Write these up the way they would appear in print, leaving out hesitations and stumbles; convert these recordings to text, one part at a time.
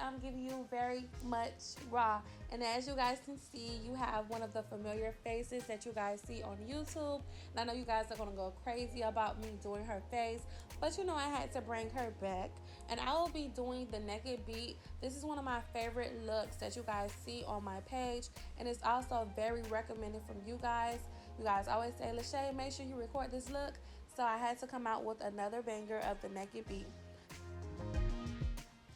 I'm giving you very much raw. And as you guys can see, you have one of the familiar faces that you guys see on YouTube. And I know you guys are going to go crazy about me doing her face, but you know I had to bring her back. And I will be doing the naked beat. This is one of my favorite looks that you guys see on my page, and it's also very recommended from you guys. You guys always say, Lashay, make sure you record this look. So I had to come out with another banger of the naked beat.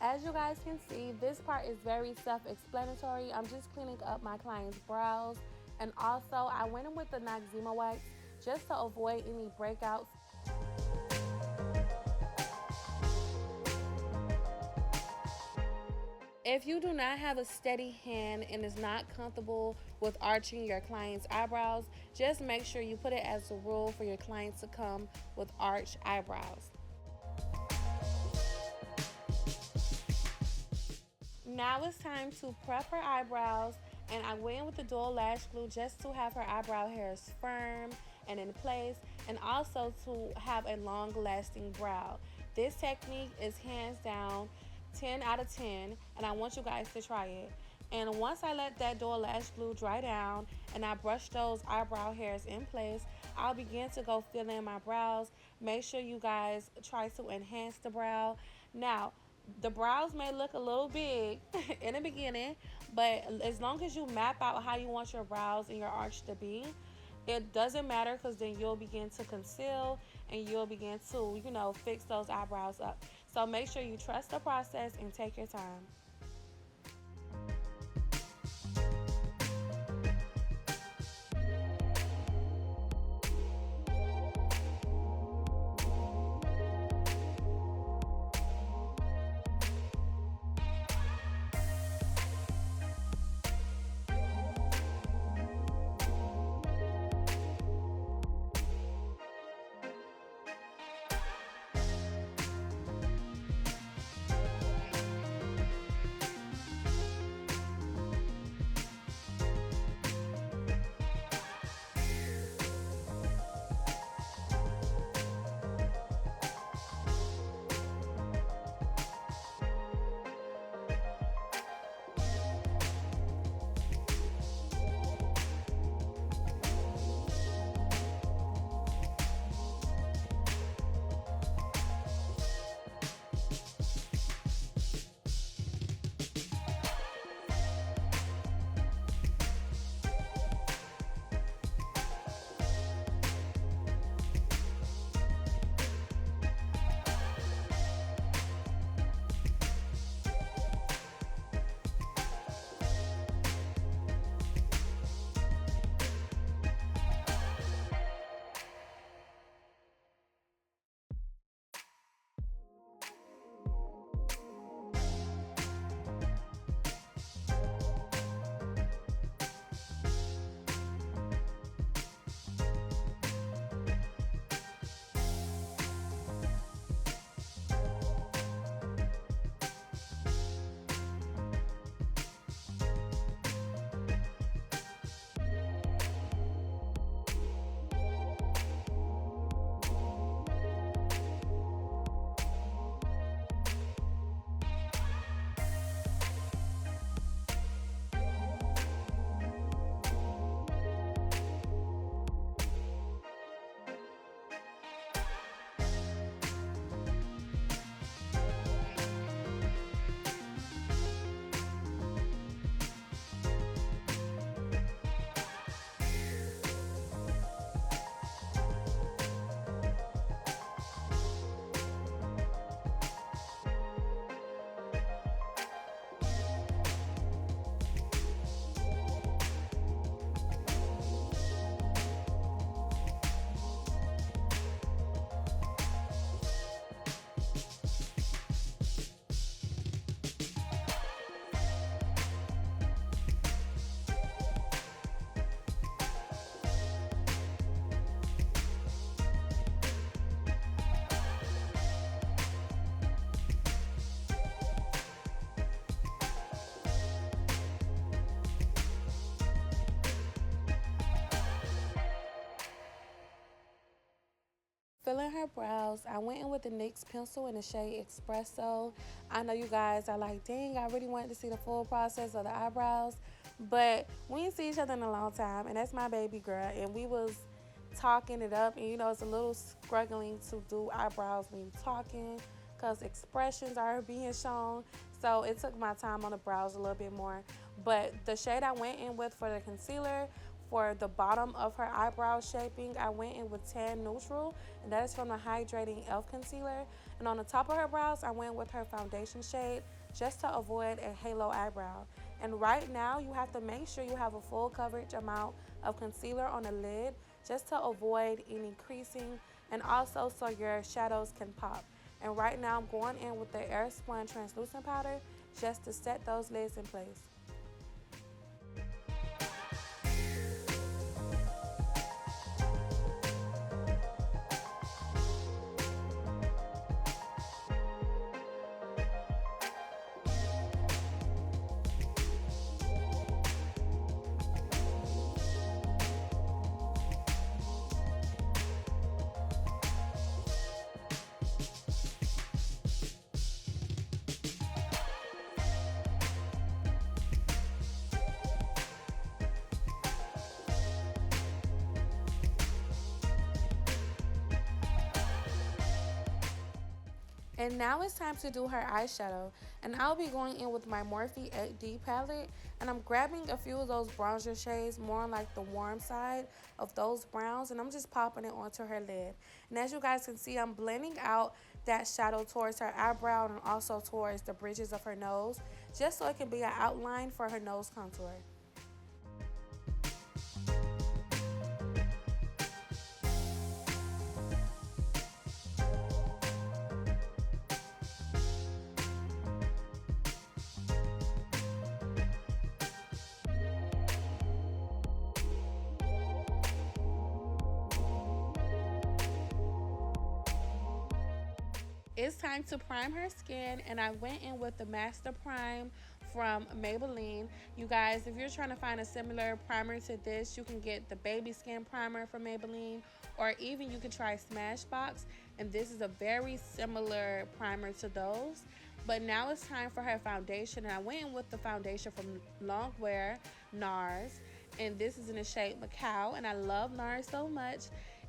As you guys can see, this part is very self-explanatory. I'm just cleaning up my client's brows. And also, I went in with the Noxzema wax just to avoid any breakouts. If you do not have a steady hand and is not comfortable with arching your client's eyebrows, just make sure you put it as a rule for your clients to come with arched eyebrows. Now it's time to prep her eyebrows, and I went in with the dual lash glue just to have her eyebrow hairs firm and in place, and also to have a long lasting brow. This technique is hands down 10 out of 10, and I want you guys to try it. And once I let that dual lash glue dry down and I brush those eyebrow hairs in place, I'll begin to go fill in my brows. Make sure you guys try to enhance the brow. Now, the brows may look a little big in the beginning, but as long as you map out how you want your brows and your arch to be, it doesn't matter, because then you'll begin to conceal and you'll begin to, you know, fix those eyebrows up. So make sure you trust the process and take your time. filling her brows, I went in with the NYX pencil in the shade Espresso. I know you guys are like, dang, I really wanted to see the full process of the eyebrows. But we didn't see each other in a long time, and that's my baby girl. And we was talking it up, and you know, it's a little struggling to do eyebrows when you're talking because expressions are being shown. So it took my time on the brows a little bit more. But the shade I went in with for the concealer, for the bottom of her eyebrow shaping, I went in with Tan Neutral, and that is from the Hydrating Elf Concealer. And on the top of her brows, I went with her foundation shade just to avoid a halo eyebrow. And right now, you have to make sure you have a full coverage amount of concealer on the lid just to avoid any creasing and also so your shadows can pop. And right now, I'm going in with the Airspun translucent powder just to set those lids in place. And now it's time to do her eyeshadow. And I'll be going in with my Morphe 8D palette. And I'm grabbing a few of those bronzer shades, more on like the warm side of those browns. And I'm just popping it onto her lid. And as you guys can see, I'm blending out that shadow towards her eyebrow and also towards the bridges of her nose, just so it can be an outline for her nose contour. It's time to prime her skin, and I went in with the Master Prime from Maybelline. You guys, if you're trying to find a similar primer to this, you can get the Baby Skin Primer from Maybelline, or even you can try Smashbox, and this is a very similar primer to those. But now it's time for her foundation, and I went in with the foundation from Longwear NARS, and this is in the shade Macao, and I love NARS so much.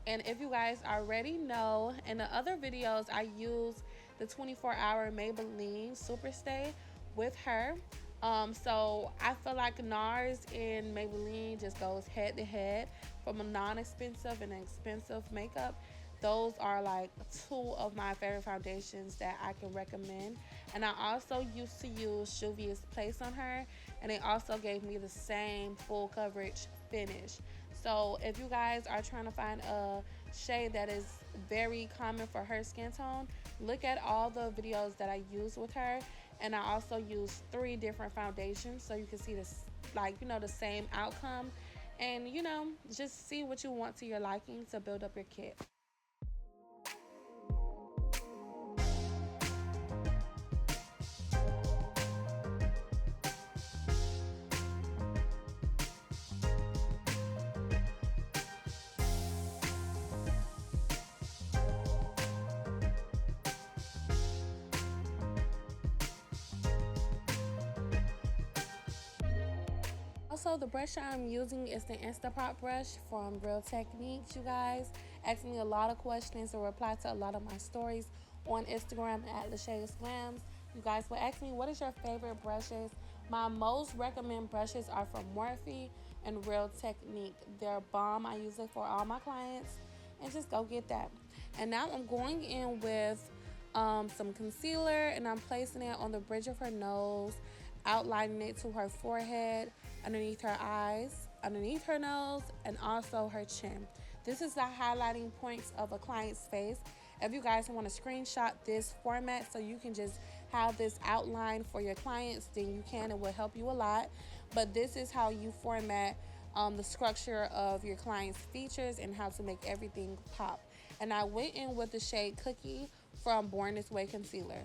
And if you guys already know, in the other videos, I use the 24-hour Maybelline Superstay with her. So I feel like NARS and Maybelline just goes head to head from a non-expensive and expensive makeup. Those are like two of my favorite foundations that I can recommend. And I also used to use Juvia's Place on her, and it also gave me the same full coverage finish. So if you guys are trying to find a shade that is very common for her skin tone, look at all the videos that I use with her. And I also use 3 different foundations so you can see this, like, you know, the same outcome. And, you know, just see what you want to your liking to build up your kit. Also, the brush I'm using is the Instapot brush from Real Techniques. You guys asked me a lot of questions and replied to a lot of my stories on Instagram at LashaysGlamz. You guys will ask me, what is your favorite brushes? My most recommended brushes are from Morphe and Real Technique. They're bomb. I use it for all my clients, and just go get that. And now I'm going in with some concealer, and I'm placing it on the bridge of her nose, outlining it to her forehead, underneath her eyes, underneath her nose, and also her chin. This is the highlighting points of a client's face. If you guys want to screenshot this format so you can just have this outline for your clients, then you can. It will help you a lot. But this is how you format the structure of your client's features and how to make everything pop. And I went in with the shade Cookie from Born This Way Concealer.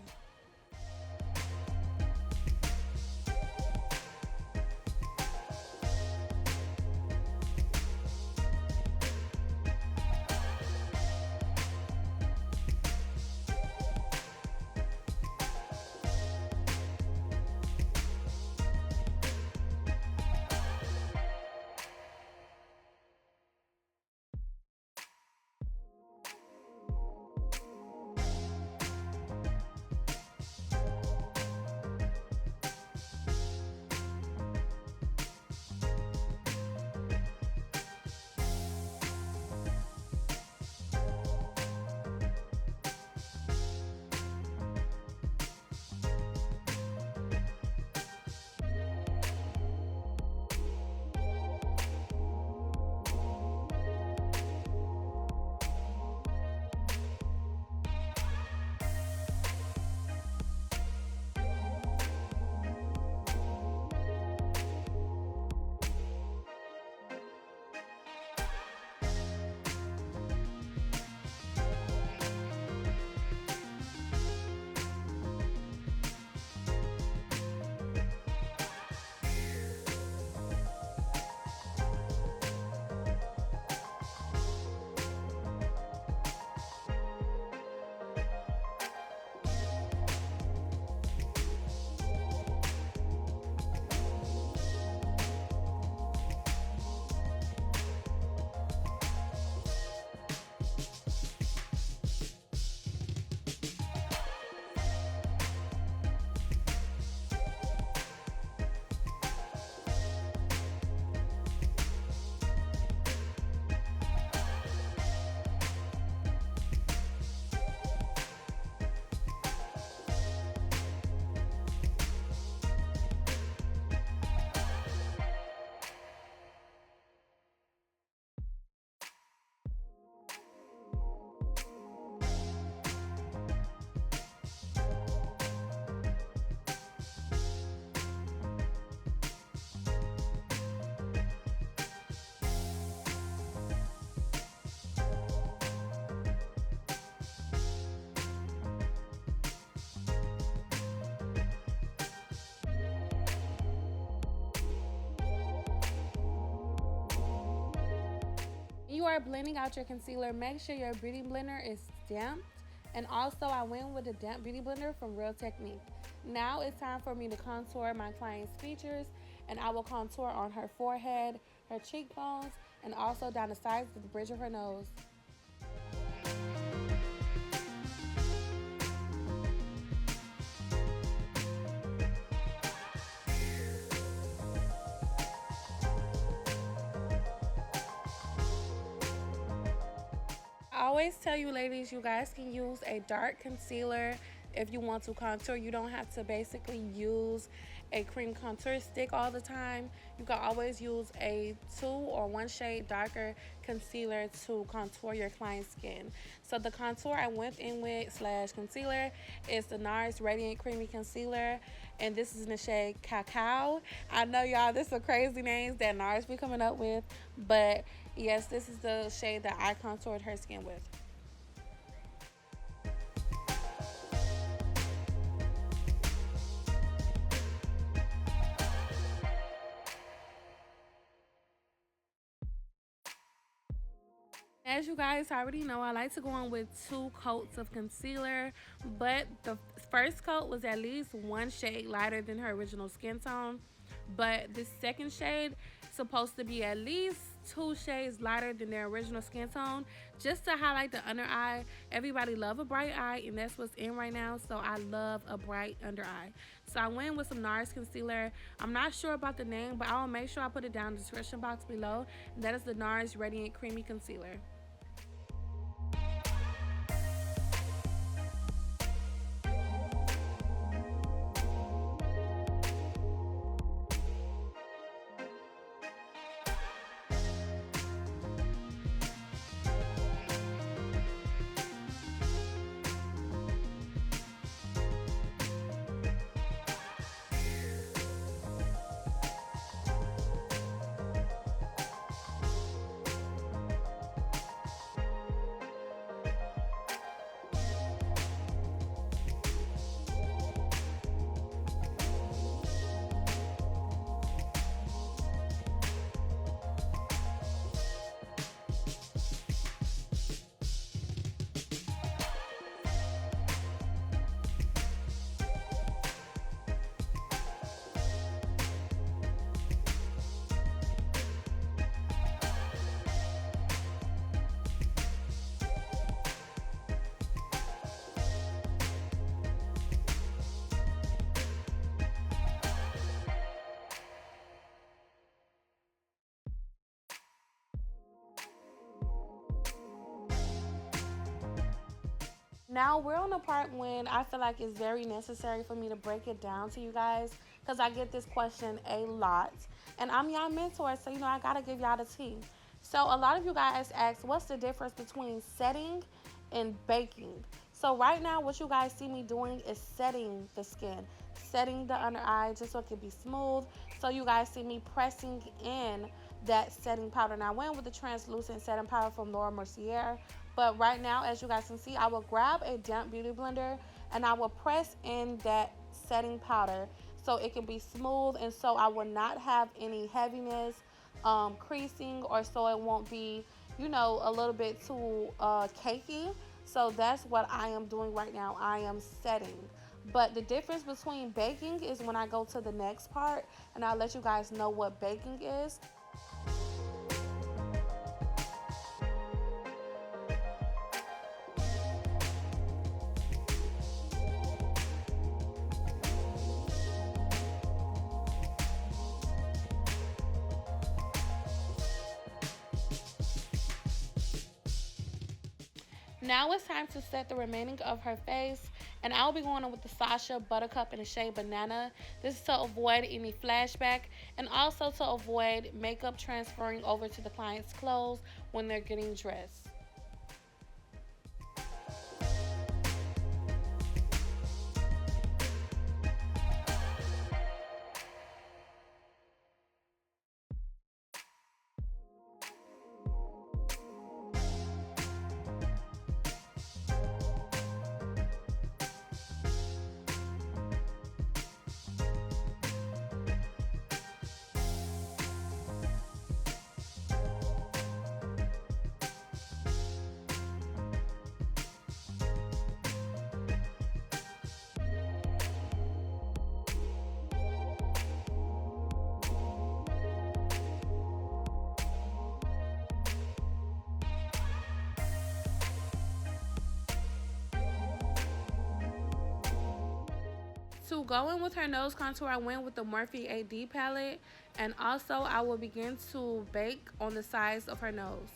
you are blending out your concealer, make sure your beauty blender is damped. And also, I went with a damp beauty blender from Real Technique. Now it's time for me to contour my client's features, and I will contour on her forehead, her cheekbones, and also down the sides of the bridge of her nose. I always tell you ladies, you guys can use a dark concealer if you want to contour. You don't have to basically use a cream contour stick all the time. You can always use a 2 or 1 shade darker concealer to contour your client's skin. So the contour I went in with slash concealer is the NARS Radiant Creamy Concealer, and this is in the shade Cacao. I know y'all, this are crazy names that NARS be coming up with, but yes, this is the shade that I contoured her skin with. As you guys already know, I like to go on with 2 coats of concealer, but the first coat was at least 1 shade lighter than her original skin tone. But this second shade is supposed to be at least 2 shades lighter than their original skin tone, just to highlight the under eye. Everybody love a bright eye, and that's what's in right now, so I love a bright under eye. So I went with some NARS concealer. I'm not sure about the name, but I'll make sure I put it down in the description box below. And that is the NARS Radiant Creamy Concealer. Now we're on the part when I feel like it's very necessary for me to break it down to you guys, because I get this question a lot. And I'm y'all mentor, so I gotta give y'all the tea. So a lot of you guys ask, what's the difference between setting and baking? So right now, what you guys see me doing is setting the skin, setting the under eye just so it can be smooth. So you guys see me pressing in that setting powder. Now I went with the translucent setting powder from Laura Mercier. But right now, as you guys can see, I will grab a damp beauty blender and I will press in that setting powder so it can be smooth, and so I will not have any heaviness, creasing, or so it won't be, a little bit too cakey. So that's what I am doing right now. I am setting. But the difference between baking is when I go to the next part, and I'll let you guys know what baking is. Now it's time to set the remaining of her face, and I'll be going on with the Sasha Buttercup in the shade Banana. This is to avoid any flashback and also to avoid makeup transferring over to the client's clothes when they're getting dressed. To go in with her nose contour, I went with the Morphe AD palette, and also I will begin to bake on the sides of her nose.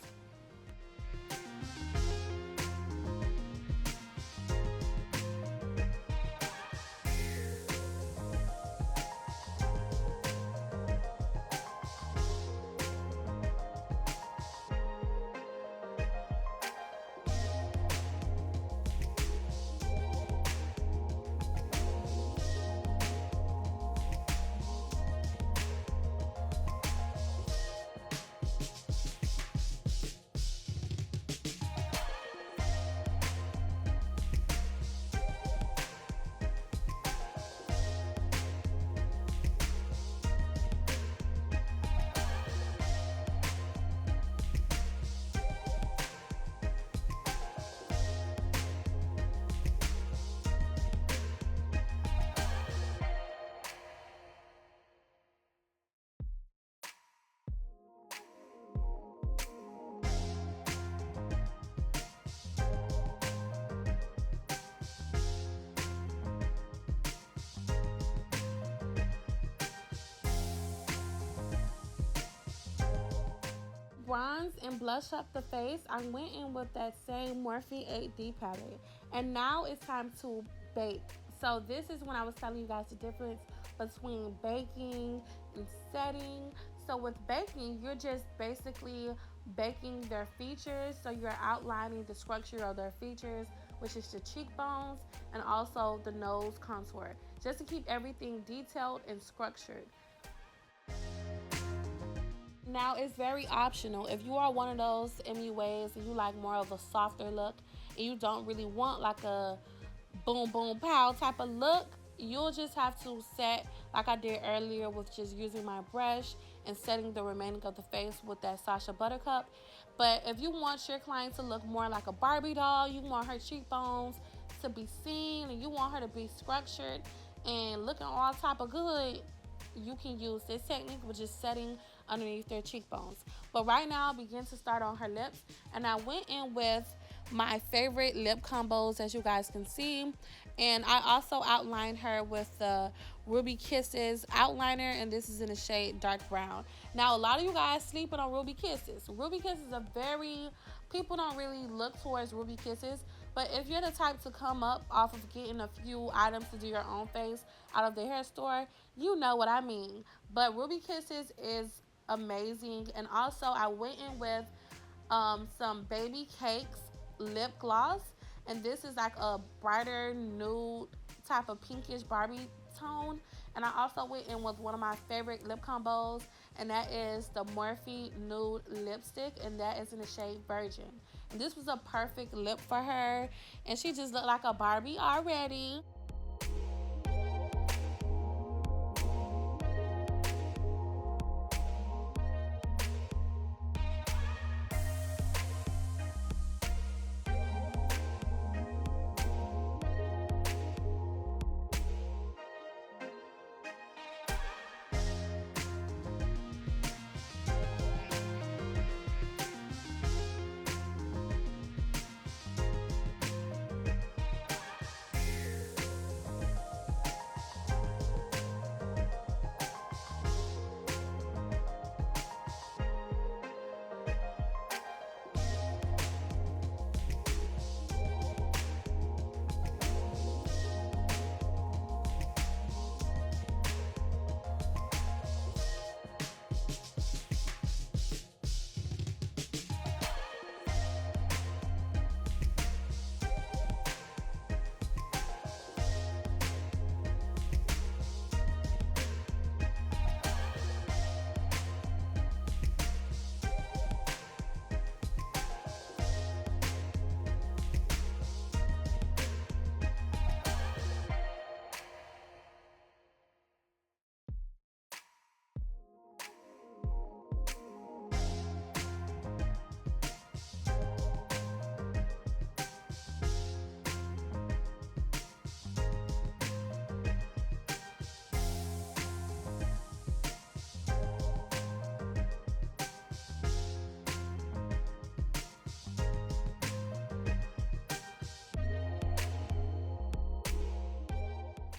Bronze and blush up the face, I went in with that same Morphe 8D palette. And now it's time to bake. So this is when I was telling you guys the difference between baking and setting. So with baking, you're just basically baking their features. So you're outlining the structure of their features, which is the cheekbones and also the nose contour, just to keep everything detailed and structured. Now, it's very optional. If you are one of those MUAs and you like more of a softer look and you don't really want like a boom, boom, pow type of look, you'll just have to set like I did earlier with just using my brush and setting the remaining of the face with that Sacha Buttercup. But if you want your client to look more like a Barbie doll, you want her cheekbones to be seen and you want her to be structured and looking all type of good, you can use this technique with just setting underneath their cheekbones. But right now, I begin to start on her lips, and I went in with my favorite lip combos, as you guys can see, and I also outlined her with the Ruby Kisses outliner, and this is in the shade dark brown. Now, a lot of you guys sleeping on Ruby Kisses. Ruby Kisses are very, people don't really look towards Ruby Kisses, but if you're the type to come up off of getting a few items to do your own face out of the hair store, you know what I mean. But Ruby Kisses is amazing. And also I went in with some Baby Cakes lip gloss, and this is like a brighter nude type of pinkish Barbie tone. And I also went in with one of my favorite lip combos, and that is the Morphe nude lipstick, and that is in the shade Virgin. And this was a perfect lip for her, and she just looked like a Barbie already.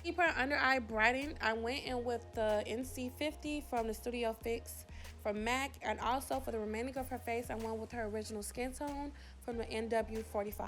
Keep her under eye brightened. I went in with the NC50 from the Studio Fix from MAC, and also for the remaining of her face, I went with her original skin tone from the NW45.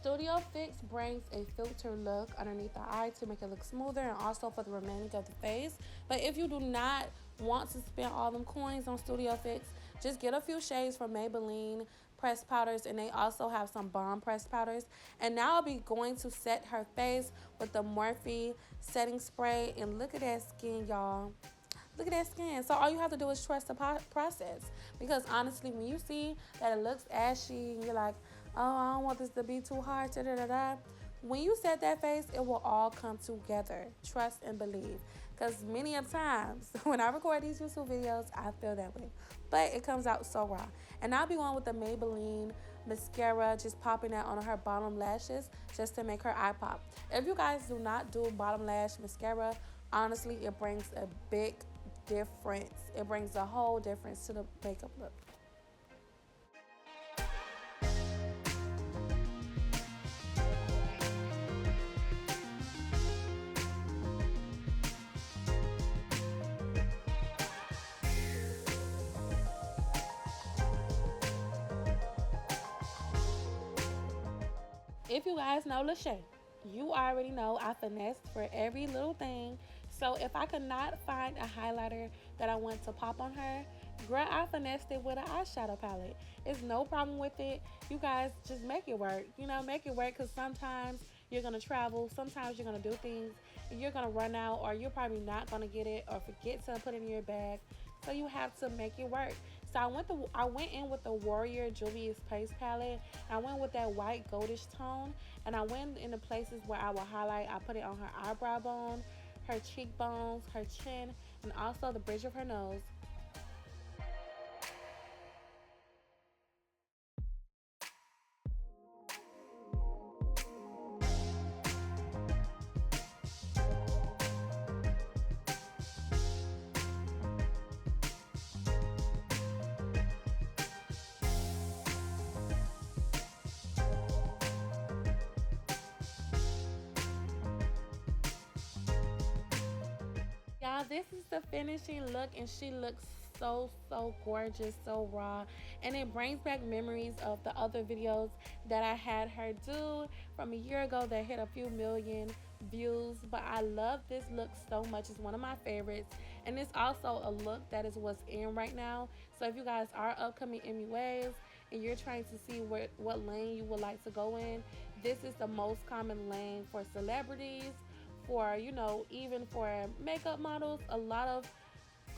Studio Fix brings a filter look underneath the eye to make it look smoother and also for the remaining of the face. But if you do not want to spend all them coins on Studio Fix, just get a few shades from Maybelline pressed powders, and they also have some bomb pressed powders. And now I'll be going to set her face with the Morphe setting spray, and look at that skin, y'all. Look at that skin. So all you have to do is trust the process. Because honestly, when you see that it looks ashy and you're like, oh, I don't want this to be too hard, da da da da. When you set that face, it will all come together. Trust and believe. Because many of times when I record these YouTube videos, I feel that way. But it comes out so raw. And I'll be going with the Maybelline mascara, just popping that on her bottom lashes just to make her eye pop. If you guys do not do bottom lash mascara, honestly, it brings a big difference. It brings a whole difference to the makeup look. If you guys know Lashay, you already know I finessed for every little thing. So if I could not find a highlighter that I want to pop on her, girl, I finessed it with an eyeshadow palette. It's no problem with it. You guys just make it work. You know, make it work, because sometimes you're going to travel. Sometimes you're going to do things and you're going to run out, or you're probably not going to get it or forget to put it in your bag. So you have to make it work. So I went in with the Warrior Juvia's Place palette. I went with that white goldish tone, and I went in the places where I will highlight. I put it on her eyebrow bone, her cheekbones, her chin, and also the bridge of her nose. Y'all, this is the finishing look, and she looks so gorgeous, so raw, and it brings back memories of the other videos that I had her do from a year ago that hit a few million views. But I love this look so much. It's one of my favorites, and it's also a look that is what's in right now. So if you guys are upcoming MUAs and you're trying to see what lane you would like to go in, this is the most common lane for celebrities, for, you know, even for makeup models. A lot of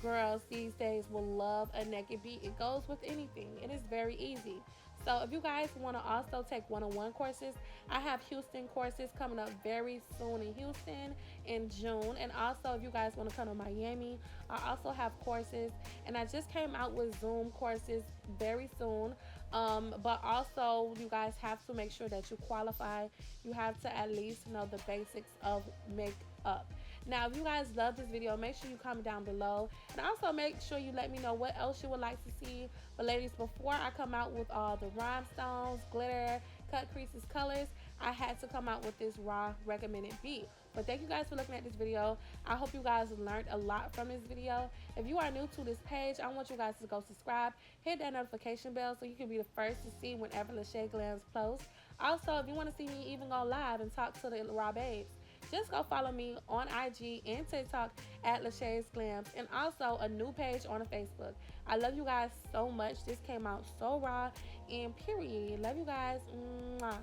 girls these days will love a naked beat. It goes with anything. It is very easy. So if you guys want to also take one-on-one courses, I have Houston courses coming up very soon in Houston in June. And also, if you guys want to come to Miami, I also have courses. And I just came out with Zoom courses very soon. But also, you guys have to make sure that you qualify. You have to at least know the basics of makeup. Now, if you guys love this video, make sure you comment down below. And also make sure you let me know what else you would like to see. But ladies, before I come out with all the rhinestones, glitter, cut creases, colors, I had to come out with this raw recommended beat. But thank you guys for looking at this video. I hope you guys learned a lot from this video. If you are new to this page, I want you guys to go subscribe, hit that notification bell so you can be the first to see whenever LashaysGlamz posts. Also, if you want to see me even go live and talk to the raw babes, just go follow me on IG and TikTok at LashaysGlamz, and also a new page on Facebook. I love you guys so much. This came out so raw and period. Love you guys. Mwah.